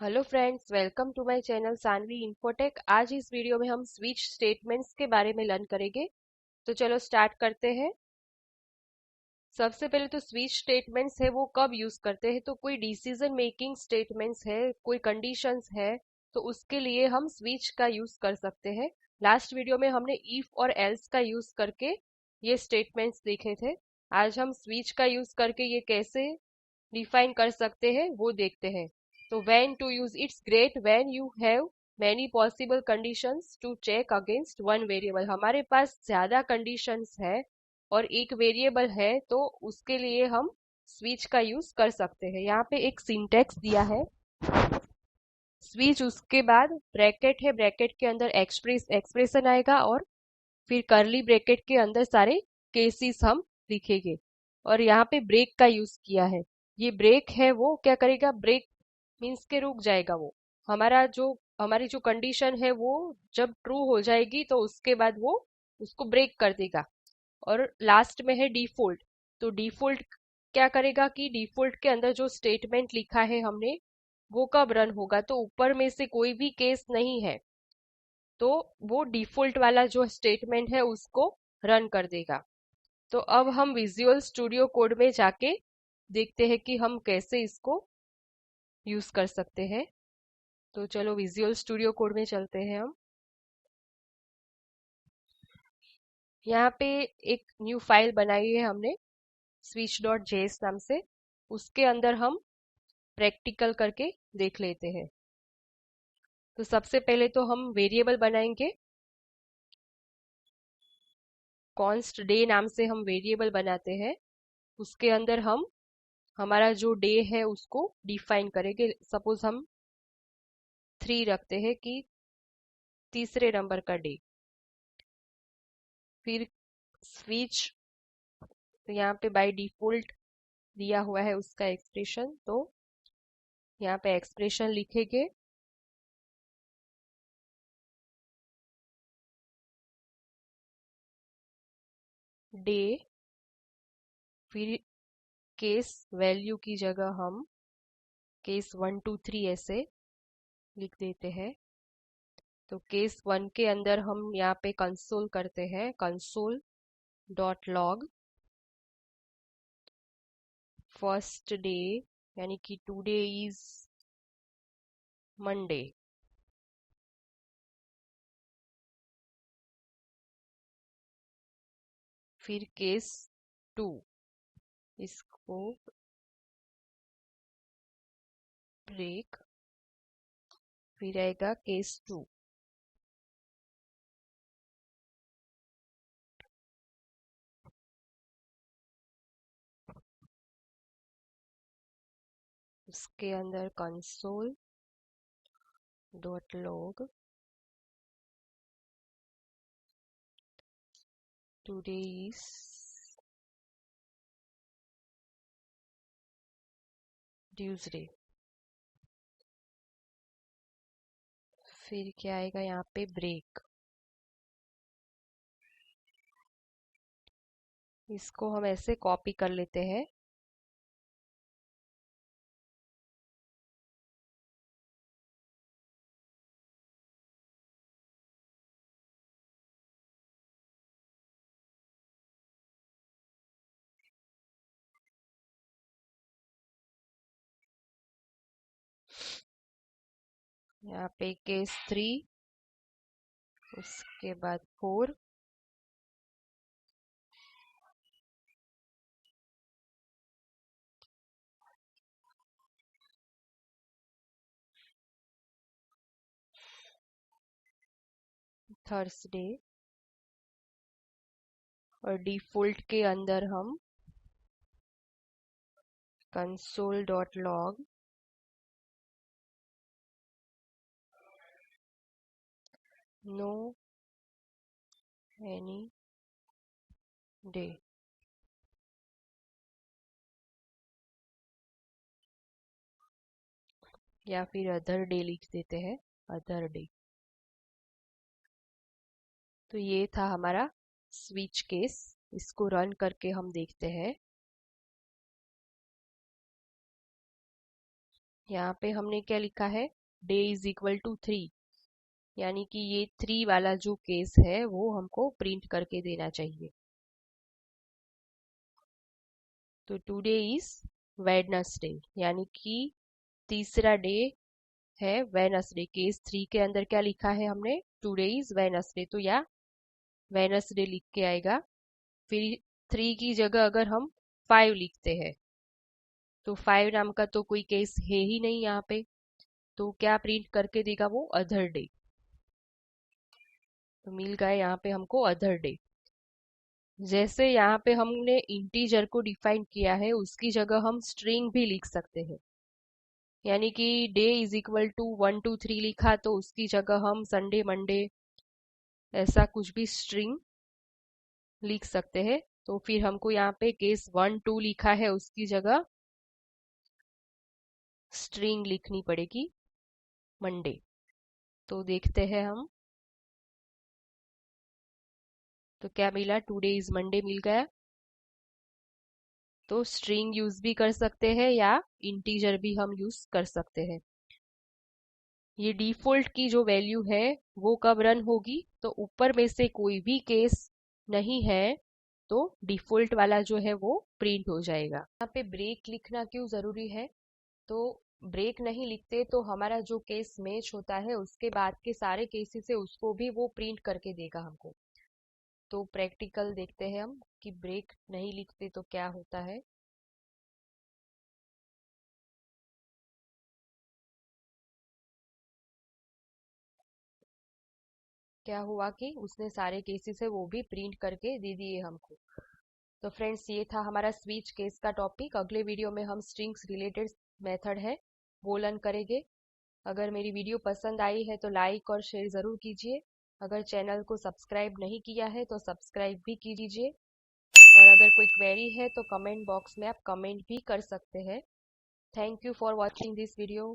Hello friends, welcome to my channel Saanvi infotech. आज इस video में हम स्विच स्टेटमेंट्स के बारे में लर्न करेंगे। तो चलो स्टार्ट करते हैं। सबसे पहले तो स्विच स्टेटमेंट्स है वो कब यूज करते हैं, तो कोई डिसीजन मेकिंग स्टेटमेंट्स है, कोई कंडीशंस है, तो उसके लिए हम स्विच का यूज कर सकते हैं। लास्ट वीडियो में हमने इफ और एल्स का यूज करके ये स्टेटमेंट्स देखे थे। आज हम स्विच का यूज करके ये कैसे डिफाइन कर सकते हैं वो देखते हैं। तो when to use, it's great when you have many possible conditions to check against one variable. हमारे पास ज्यादा कंडीशंस है और एक वेरिएबल है, तो उसके लिए हम स्विच का यूज कर सकते हैं। यहाँ पे एक सिंटेक्स दिया है स्विच, उसके बाद ब्रैकेट है, ब्रैकेट के अंदर एक्सप्रेशन आएगा और फिर करली ब्रैकेट के अंदर सारे केसेस हम लिखेंगे। और यहाँ पे ब्रेक का यूज किया है। ये ब्रेक है वो क्या करेगा, ब्रेक मीन्स के रुक जाएगा वो। हमारी जो कंडीशन है वो जब ट्रू हो जाएगी तो उसके बाद वो उसको ब्रेक कर देगा। और लास्ट में है डिफॉल्ट। तो डिफॉल्ट क्या करेगा कि डिफॉल्ट के अंदर जो स्टेटमेंट लिखा है हमने वो कब रन होगा, तो ऊपर में से कोई भी केस नहीं है तो वो डिफॉल्ट वाला जो स्टेटमेंट है उसको रन कर देगा। तो अब हम विजुअल स्टूडियो कोड में जाके देखते हैं कि हम कैसे इसको यूज कर सकते हैं। तो चलो विजुअल स्टूडियो कोड में चलते हैं हम। यहाँ पे एक न्यू फाइल बनाई है हमने switch.js नाम से। उसके अंदर हम प्रैक्टिकल करके देख लेते हैं। तो सबसे पहले तो हम वेरिएबल बनाएंगे। कॉन्स्ट डे नाम से हम वेरिएबल बनाते हैं। उसके अंदर हम हमारा जो डे है उसको डिफाइन करेंगे। सपोज हम 3 रखते हैं कि तीसरे नंबर का डे। फिर स्विच, तो यहाँ पे बाय डिफॉल्ट दिया हुआ है उसका एक्सप्रेशन, तो यहाँ पे एक्सप्रेशन लिखेंगे। डे, फिर केस वैल्यू की जगह हम केस 1 2 3 ऐसे लिख देते हैं। तो केस 1 के अंदर हम यहाँ पे कंसोल करते हैं, console dot log first day, यानी कि टुडे इज मंडे। फिर केस 2, इसको ब्रेक, फिर आएगा केस 2। उसके अंदर console dot log today is Tuesday. फिर क्या आएगा यहाँ पे, ब्रेक। इसको हम ऐसे कॉपी कर लेते हैं। यहाँ पे केस 3, उसके बाद 4, थर्सडे। और डिफॉल्ट के अंदर हम कंसोल डॉट लॉग नो एनी डे, या फिर अदर डे लिख देते हैं, अदर डे। तो ये था हमारा स्विच केस। इसको रन करके हम देखते हैं। यहाँ पे हमने क्या लिखा है, डे इज इक्वल टू 3, यानी कि ये 3 वाला जो केस है वो हमको प्रिंट करके देना चाहिए। तो टुडे इज वेडनेसडे, यानी कि तीसरा डे है वेडनेसडे। केस 3 के अंदर क्या लिखा है हमने, टुडे इज वेडनेसडे, तो या वेडनेसडे लिख के आएगा। फिर 3 की जगह अगर हम 5 लिखते हैं तो 5 नाम का तो कोई केस है ही नहीं यहाँ पे, तो क्या प्रिंट करके देगा वो, अदर डे। तो मिल गए यहाँ पे हमको अदर डे। जैसे यहाँ पे हमने इंटीजर को डिफाइन किया है, उसकी जगह हम स्ट्रिंग भी लिख सकते हैं। यानी कि डे इज इक्वल टू 1 2 3 लिखा तो उसकी जगह हम संडे मंडे ऐसा कुछ भी स्ट्रिंग लिख सकते हैं। तो फिर हमको यहाँ पे केस 1 2 लिखा है, उसकी जगह स्ट्रिंग लिखनी पड़ेगी मंडे। तो देखते हैं हम, तो क्या मिला, टुडे इज मंडे मिल गया। तो स्ट्रिंग यूज भी कर सकते हैं या इंटीजर भी हम यूज कर सकते हैं। ये डिफॉल्ट की जो वैल्यू है वो कब रन होगी, तो ऊपर में से कोई भी केस नहीं है तो डिफॉल्ट वाला जो है वो प्रिंट हो जाएगा। यहाँ पे ब्रेक लिखना क्यों जरूरी है, तो ब्रेक नहीं लिखते तो हमारा जो केस मैच होता है उसके बाद के सारे केसेस है उसको भी वो प्रिंट करके देगा हमको। तो प्रैक्टिकल देखते हैं हम कि ब्रेक नहीं लिखते तो क्या होता है। क्या हुआ कि उसने सारे केसेस है वो भी प्रिंट करके दे दिए हमको। तो फ्रेंड्स, ये था हमारा स्विच केस का टॉपिक। अगले वीडियो में हम स्ट्रिंग्स रिलेटेड मेथड है वो लर्न करेंगे। अगर मेरी वीडियो पसंद आई है तो लाइक और शेयर ज़रूर कीजिए। अगर चैनल को सब्सक्राइब नहीं किया है तो सब्सक्राइब भी कीजिए। और अगर कोई क्वेरी है तो कमेंट बॉक्स में आप कमेंट भी कर सकते हैं। Thank you for watching this video.